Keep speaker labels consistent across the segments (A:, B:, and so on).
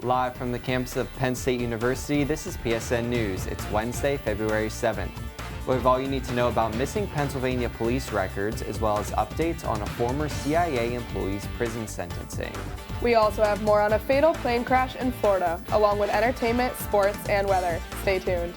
A: Live from the campus of Penn State University, this is PSN News. It's Wednesday, February 7th. We have all you need to know about missing Pennsylvania police records, as well as updates on a former CIA employee's prison sentencing.
B: We also have more on a fatal plane crash in Florida, along with entertainment, sports, and weather. Stay tuned.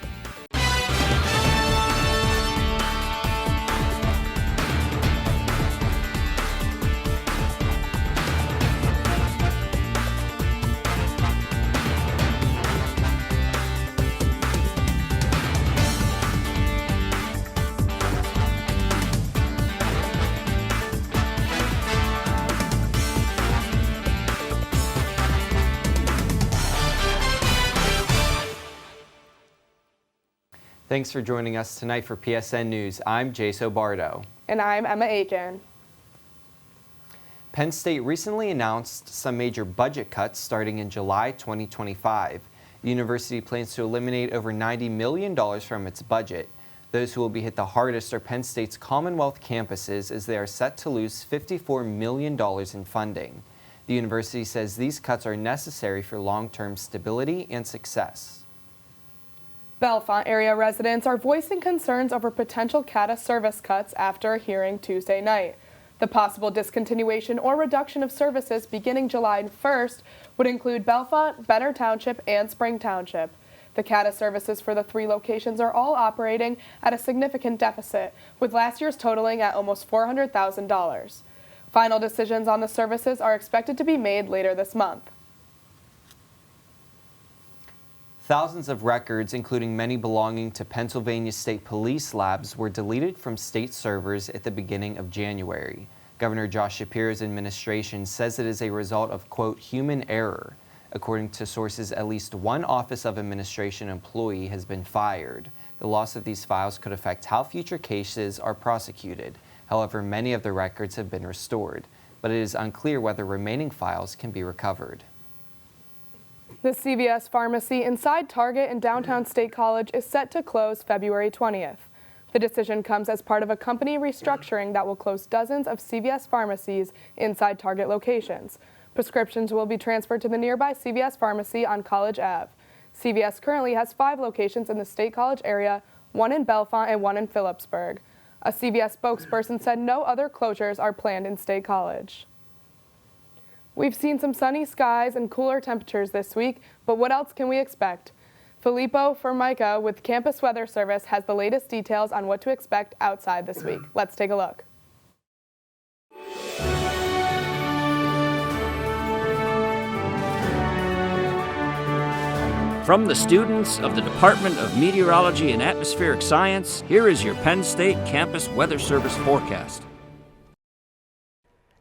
A: Thanks for joining us tonight for PSN News. I'm Jace Obardo.
B: And I'm Emma Aken.
A: Penn State recently announced some major budget cuts starting in July 2025. The university plans to eliminate over $90 million from its budget. Those who will be hit the hardest are Penn State's Commonwealth campuses, as they are set to lose $54 million in funding. The university says these cuts are necessary for long-term stability and success.
B: Bellefonte area residents are voicing concerns over potential CATA service cuts after a hearing Tuesday night. The possible discontinuation or reduction of services beginning July 1st would include Bellefonte, Benner Township, and Spring Township. The CATA services for the three locations are all operating at a significant deficit, with last year's totaling at almost $400,000. Final decisions on the services are expected to be made later this month.
A: Thousands of records, including many belonging to Pennsylvania State Police labs, were deleted from state servers at the beginning of January. Governor Josh Shapiro's administration says it is a result of, quote, human error. According to sources, at least one Office of Administration employee has been fired. The loss of these files could affect how future cases are prosecuted. However, many of the records have been restored, but it is unclear whether remaining files can be recovered.
B: The CVS pharmacy inside Target in downtown State College is set to close February 20th. The decision comes as part of a company restructuring that will close dozens of CVS pharmacies inside Target locations. Prescriptions will be transferred to the nearby CVS pharmacy on College Ave. CVS currently has 5 locations in the State College area, 1 in Bellefonte and 1 in Phillipsburg. A CVS spokesperson said no other closures are planned in State College. We've seen some sunny skies and cooler temperatures this week, but what else can we expect? Filippo Formica with Campus Weather Service has the latest details on what to expect outside this week. Let's take a look.
C: From the students of the Department of Meteorology and Atmospheric Science, here is your Penn State Campus Weather Service forecast.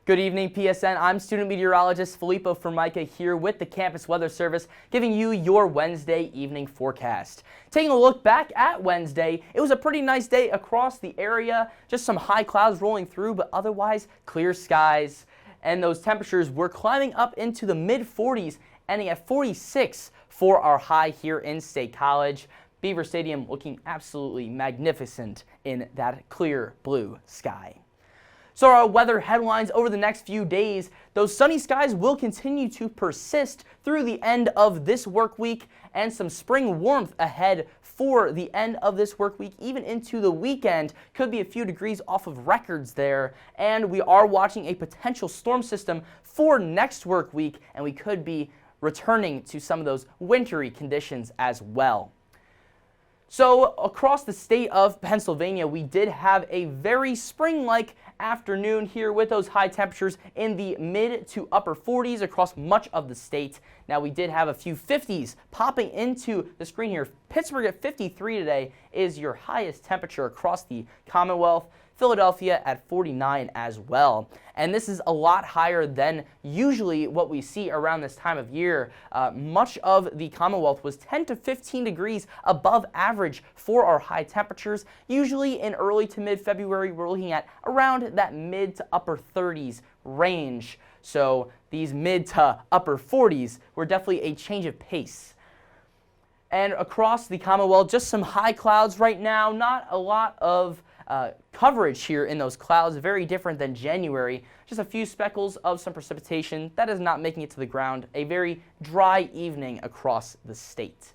D: Good evening, PSN. I'm student meteorologist Filippo Formica here with the Campus Weather Service, giving you your Wednesday evening forecast. Taking a look back at Wednesday, it was a pretty nice day across the area. Just some high clouds rolling through, but otherwise clear skies. And those temperatures were climbing up into the mid-40s, ending at 46 for our high here in State College. Beaver Stadium looking absolutely magnificent in that clear blue sky. So our weather headlines over the next few days, those sunny skies will continue to persist through the end of this work week, and some spring warmth ahead for the end of this work week, even into the weekend. Could be a few degrees off of records there, and we are watching a potential storm system for next work week, and we could be returning to some of those wintry conditions as well. So across the state of Pennsylvania, we did have a very spring-like afternoon here with those high temperatures in the mid to upper 40s across much of the state. Now we did have a few 50s popping into the screen here. Pittsburgh at 53 today is your highest temperature across the Commonwealth. Philadelphia at 49 as well. And this is a lot higher than usually what we see around this time of year. Much of the Commonwealth was 10 to 15 degrees above average for our high temperatures. Usually in early to mid-February, we're looking at around that mid to upper 30s range. So these mid to upper 40s were definitely a change of pace. And across the Commonwealth, just some high clouds right now, not a lot of coverage here in those clouds, very different than January. Just a few speckles of some precipitation that is not making it to the ground. A very dry evening across the state.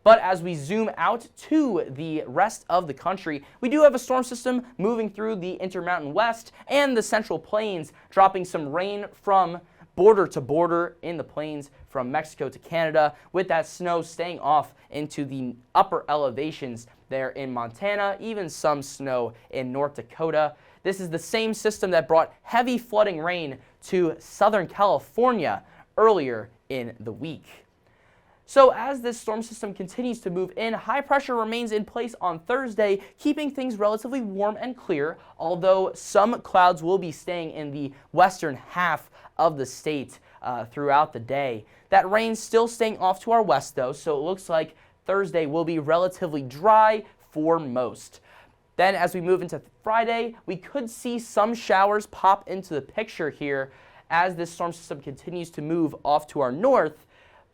D: But as we zoom out to the rest of the country, we do have a storm system moving through the Intermountain West and the Central Plains, dropping some rain from border to border in the plains from Mexico to Canada, with that snow staying off into the upper elevations there in Montana, even some snow in North Dakota. This is the same system that brought heavy flooding rain to Southern California earlier in the week. So as this storm system continues to move in, high pressure remains in place on Thursday, keeping things relatively warm and clear, although some clouds will be staying in the western half of the state throughout the day. That rain still staying off to our west though, so it looks like Thursday will be relatively dry for most. Then as we move into Friday, we could see some showers pop into the picture here as this storm system continues to move off to our north.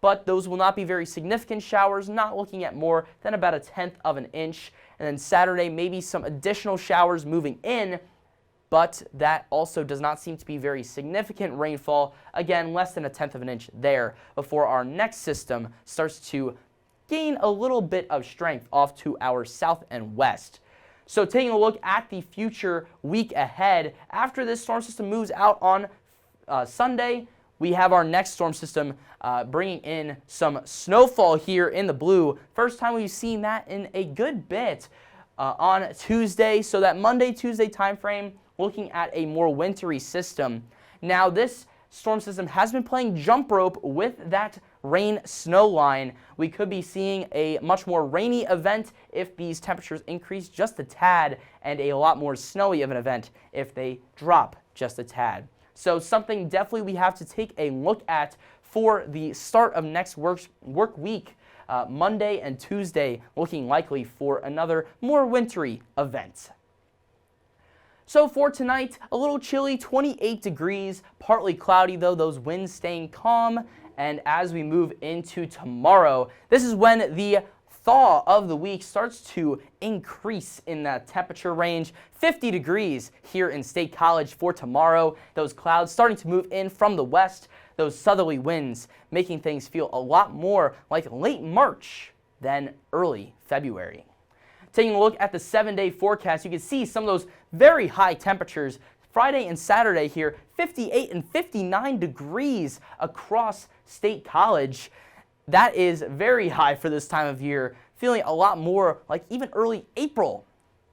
D: But those will not be very significant showers, not looking at more than about 1/10 of an inch. And then Saturday, maybe some additional showers moving in, but that also does not seem to be very significant rainfall. Again, less than 1/10 of an inch there before our next system starts to gain a little bit of strength off to our south and west. So taking a look at the future week ahead, after this storm system moves out on Sunday, we have our next storm system bringing in some snowfall here in the blue. First time we've seen that in a good bit on Tuesday. So that Monday, Tuesday time frame, looking at a more wintry system. Now this storm system has been playing jump rope with that rain snow line. We could be seeing a much more rainy event if these temperatures increase just a tad, and a lot more snowy of an event if they drop just a tad. So something definitely we have to take a look at for the start of next work week. Monday and Tuesday looking likely for another more wintry event. So for tonight, a little chilly, 28 degrees, partly cloudy though, those winds staying calm. And as we move into tomorrow, this is when the thaw of the week starts to increase in that temperature range. 50 degrees here in State College for tomorrow. Those clouds starting to move in from the west, those southerly winds making things feel a lot more like late March than early February. Taking a look at the 7-day forecast, you can see some of those very high temperatures. Friday and Saturday here, 58 and 59 degrees across State College. That is very high for this time of year, feeling a lot more like even early April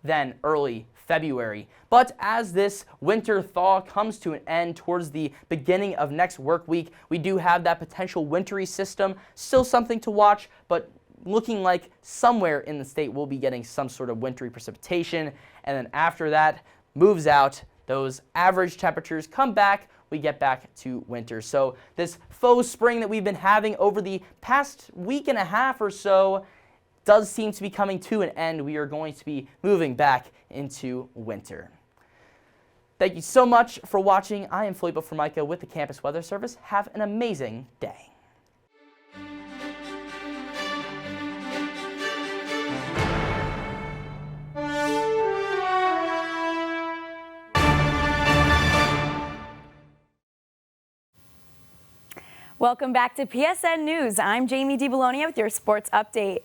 D: than early February. But as this winter thaw comes to an end towards the beginning of next work week, we do have that potential wintry system, still something to watch, but looking like somewhere in the state we'll be getting some sort of wintry precipitation. And then after that moves out, those average temperatures come back, we get back to winter. So this faux spring that we've been having over the past week and a half or so does seem to be coming to an end. We are going to be moving back into winter. Thank you so much for watching. I am Filippo Formica with the Campus Weather Service. Have an amazing day.
E: Welcome back to PSN News. I'm Jamie DeBolonia with your sports update.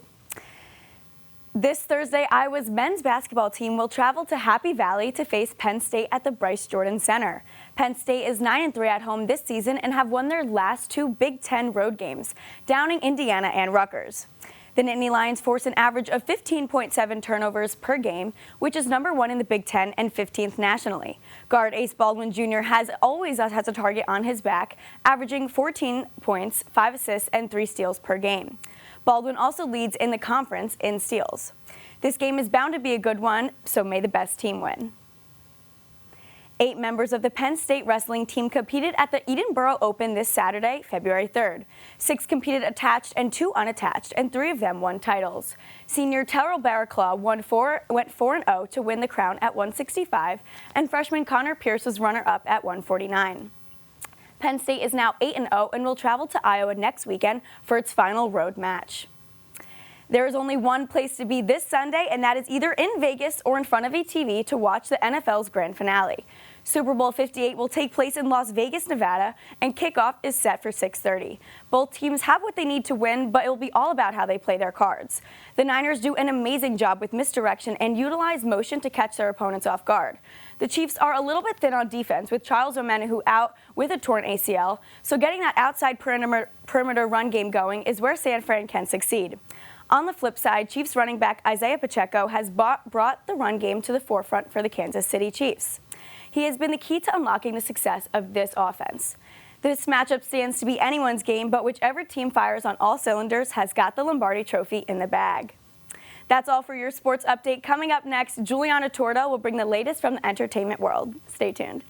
E: This Thursday, Iowa's men's basketball team will travel to Happy Valley to face Penn State at the Bryce Jordan Center. Penn State is 9-3 at home this season and have won their last 2 Big Ten road games, downing Indiana and Rutgers. The Nittany Lions force an average of 15.7 turnovers per game, which is number 1 in the Big Ten and 15th nationally. Guard Ace Baldwin Jr. always has a target on his back, averaging 14 points, 5 assists, and 3 steals per game. Baldwin also leads in the conference in steals. This game is bound to be a good one, so may the best team win. 8 members of the Penn State wrestling team competed at the Edinburgh Open this Saturday, February 3rd. 6 competed attached and 2 unattached, and 3 of them won titles. Senior Terrell Barraclaw went 4-0 to win the crown at 165, and freshman Connor Pierce was runner-up at 149. Penn State is now 8-0 and will travel to Iowa next weekend for its final road match. There is only one place to be this Sunday, and that is either in Vegas or in front of a TV to watch the NFL's grand finale. Super Bowl 58 will take place in Las Vegas, Nevada, and kickoff is set for 6:30. Both teams have what they need to win, but it will be all about how they play their cards. The Niners do an amazing job with misdirection and utilize motion to catch their opponents off guard. The Chiefs are a little bit thin on defense, with Charles Omenihu out with a torn ACL, so getting that outside perimeter run game going is where San Fran can succeed. On the flip side, Chiefs running back Isaiah Pacheco has brought the run game to the forefront for the Kansas City Chiefs. He has been the key to unlocking the success of this offense. This matchup stands to be anyone's game, but whichever team fires on all cylinders has got the Lombardi Trophy in the bag. That's all for your sports update. Coming up next, Juliana Torda will bring the latest from the entertainment world. Stay tuned.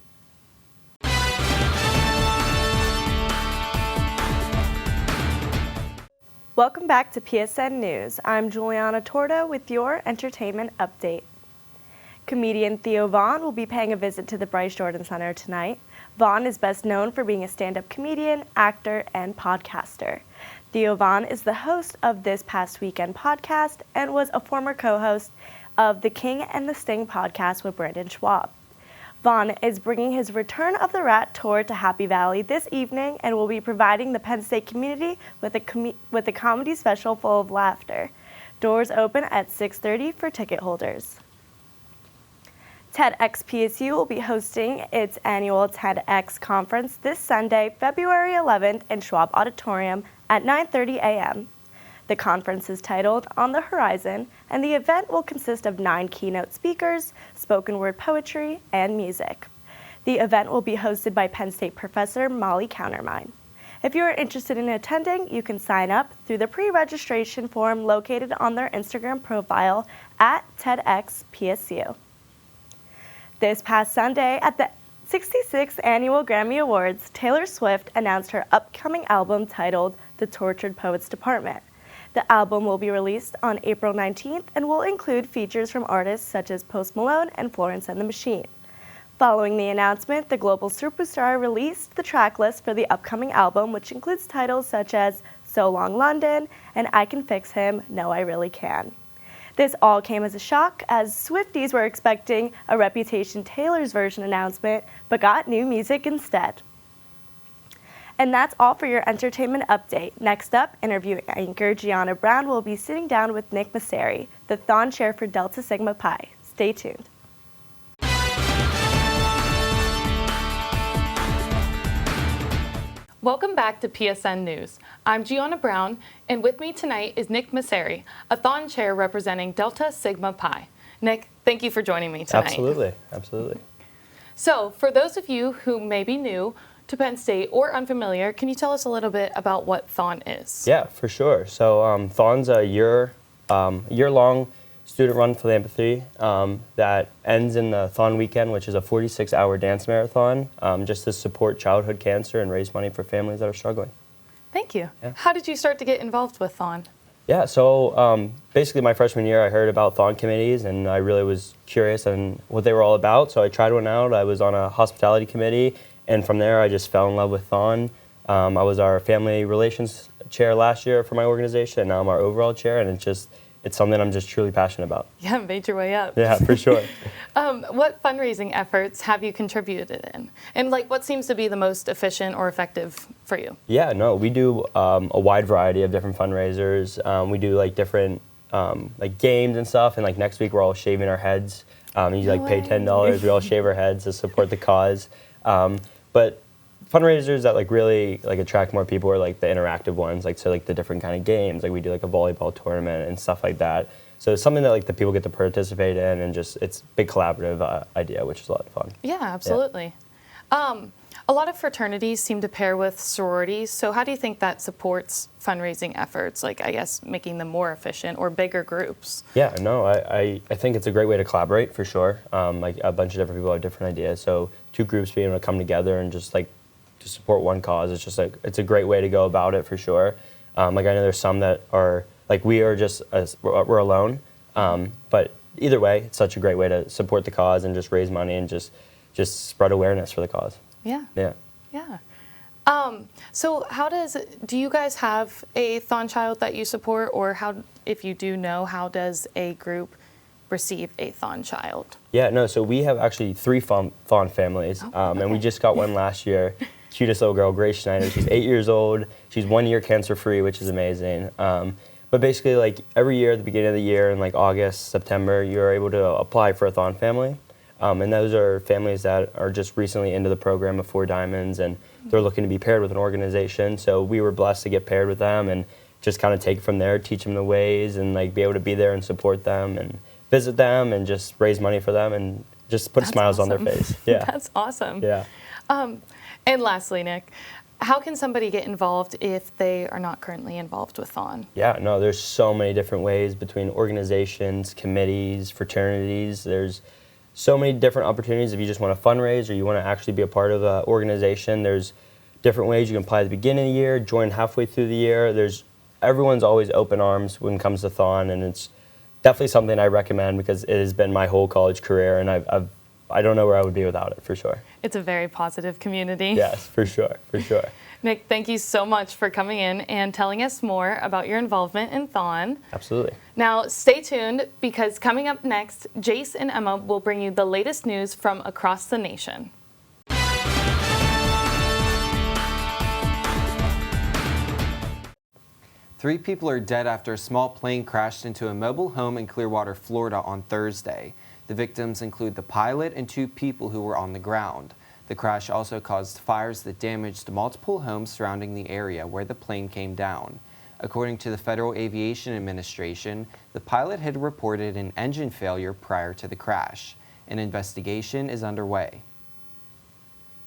F: Welcome back to PSN News. I'm Juliana Torda with your entertainment update. Comedian Theo Vaughn will be paying a visit to the Bryce Jordan Center tonight. Vaughn is best known for being a stand-up comedian, actor, and podcaster. Theo Vaughn is the host of This Past Weekend podcast and was a former co-host of the King and the Sting podcast with Brandon Schwab. Vaughn is bringing his Return of the Rat tour to Happy Valley this evening and will be providing the Penn State community with a comedy special full of laughter. Doors open at 6:30 for ticket holders. TEDxPSU will be hosting its annual TEDx conference this Sunday, February 11th in Schwab Auditorium at 9:30 a.m. The conference is titled On the Horizon, and the event will consist of 9 keynote speakers, spoken word poetry, and music. The event will be hosted by Penn State professor Molly Countermine. If you are interested in attending, you can sign up through the pre-registration form located on their Instagram profile at TEDxPSU. This past Sunday, at the 66th Annual Grammy Awards, Taylor Swift announced her upcoming album titled The Tortured Poets Department. The album will be released on April 19th and will include features from artists such as Post Malone and Florence and the Machine. Following the announcement, the global superstar released the track list for the upcoming album, which includes titles such as So Long London and I Can Fix Him, No I Really Can. This all came as a shock, as Swifties were expecting a Reputation Taylor's version announcement, but got new music instead. And that's all for your entertainment update. Next up, interview anchor Gianna Brown will be sitting down with Nick Masseri, the Thon Chair for Delta Sigma Pi. Stay tuned.
G: Welcome back to PSN News. I'm Gianna Brown, and with me tonight is Nick Masseri, a Thon Chair representing Delta Sigma Pi. Nick, thank you for joining me tonight.
H: Absolutely.
G: So, for those of you who may be new to Penn State or unfamiliar, can you tell us a little bit about what Thon is?
H: Yeah, for sure. So Thon's a year-long student-run philanthropy that ends in the Thon weekend, which is a 46-hour dance marathon, just to support childhood cancer and raise money for families that are struggling.
G: Thank you.
H: Yeah.
G: How did you start to get involved with Thon?
H: Yeah, so basically my freshman year I heard about Thon committees and I really was curious on what they were all about, so I tried one out. I was on a hospitality committee, and from there I just fell in love with Thon. I was our family relations chair last year for my organization, and now I'm our overall chair, and it's something I'm just truly passionate about.
G: Yeah, made your way up.
H: Yeah, for sure.
G: What fundraising efforts have you contributed in? And what seems to be the most efficient or effective for you?
H: Yeah, no, we do a wide variety of different fundraisers. We do different games and stuff, and next week we're all shaving our heads. You pay $10, we all shave our heads to support the cause. But fundraisers that really attract more people are the interactive ones, the different kind of games. We do a volleyball tournament and stuff like that. So it's something that the people get to participate in, and it's a big collaborative idea, which is a lot of fun.
G: Yeah, absolutely. Yeah. A lot of fraternities seem to pair with sororities. So how do you think that supports fundraising efforts? Making them more efficient or bigger groups?
H: Yeah, no, I think it's a great way to collaborate for sure. A bunch of different people have different ideas. So 2 groups being able to come together and just to support one cause, it's just it's a great way to go about it for sure. I know there's some that are we're alone, but either way, it's such a great way to support the cause and just raise money and just spread awareness for the cause.
G: Yeah.
H: Yeah.
G: Yeah. So do you guys have a Thon child that you support, or how, if you do know, how does a group receive a Thon child?
H: Yeah, no, so we have actually 3 fawn families, and we just got one last year. Cutest little girl, Grace Schneider. She's 8 years old. She's 1 year cancer-free, which is amazing. But basically, like every year at the beginning of the year in like August, September, you're able to apply for a Thon family. And those are families that are just recently into the program of 4 Diamonds, and they're looking to be paired with an organization. So we were blessed to get paired with them and just kind of take it from there, teach them the ways, and like be able to be there and support them and visit them and just raise money for them and just put smiles on their face. Yeah.
G: That's awesome.
H: Yeah.
G: And lastly, Nick, how can somebody get involved if they are not currently involved with Thon?
H: Yeah, no, there's so many different ways between organizations, committees, fraternities. There's so many different opportunities if you just want to fundraise or you want to actually be a part of an organization. There's different ways you can apply at the beginning of the year, join halfway through the year. Everyone's always open arms when it comes to Thon, and it's definitely something I recommend because it has been my whole college career, and I don't know where I would be without it, for sure.
G: It's a very positive community.
H: Yes, for sure, for sure.
G: Nick, thank you so much for coming in and telling us more about your involvement in Thon.
H: Absolutely.
G: Now, stay tuned, because coming up next, Jace and Emma will bring you the latest news from across the nation.
A: Three people are dead after a small plane crashed into a mobile home in Clearwater, Florida on Thursday. The victims include the pilot and 2 people who were on the ground. The crash also caused fires that damaged multiple homes surrounding the area where the plane came down. According to the Federal Aviation Administration, the pilot had reported an engine failure prior to the crash. An investigation is underway.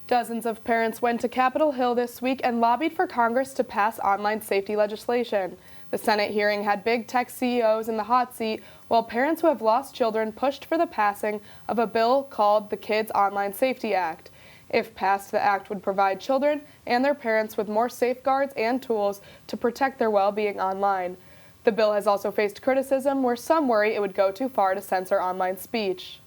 B: Dozens of parents went to Capitol Hill this week and lobbied for Congress to pass online safety legislation. The Senate hearing had big tech CEOs in the hot seat, while parents who have lost children pushed for the passing of a bill called the Kids Online Safety Act. If passed, the act would provide children and their parents with more safeguards and tools to protect their well-being online. The bill has also faced criticism, where some worry it would go too far to censor online speech.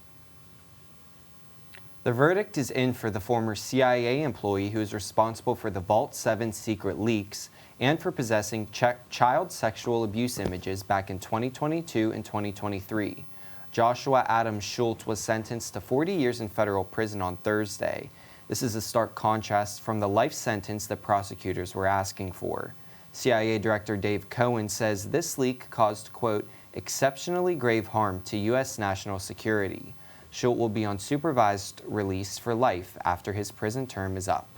A: The verdict is in for the former CIA employee who is responsible for the Vault 7 secret leaks and for possessing child sexual abuse images back in 2022 and 2023. Joshua Adams Schultz was sentenced to 40 years in federal prison on Thursday. This is a stark contrast from the life sentence that prosecutors were asking for. CIA Director Dave Cohen says this leak caused, quote, exceptionally grave harm to U.S. national security. Schultz will be on supervised release for life after his prison term is up.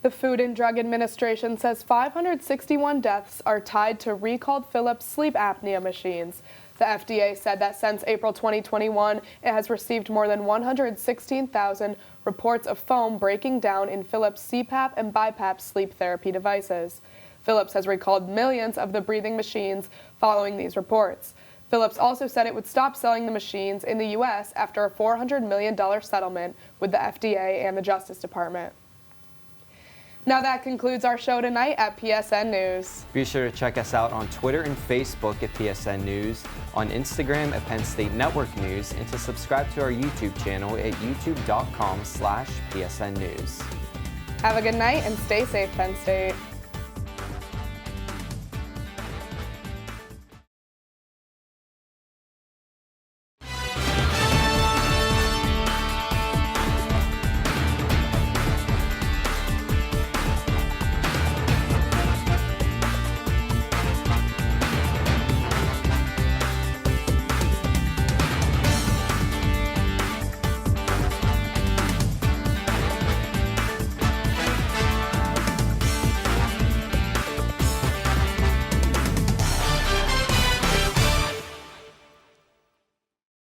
B: The Food and Drug Administration says 561 deaths are tied to recalled Philips sleep apnea machines. The FDA said that since April 2021, it has received more than 116,000 reports of foam breaking down in Philips CPAP and BiPAP sleep therapy devices. Philips has recalled millions of the breathing machines following these reports. Philips also said it would stop selling the machines in the U.S. after a $400 million settlement with the FDA and the Justice Department. Now that concludes our show tonight at PSN News.
A: Be sure to check us out on Twitter and Facebook at PSN News, on Instagram at Penn State Network News, and to subscribe to our YouTube channel at youtube.com/PSN News.
B: Have a good night and stay safe, Penn State.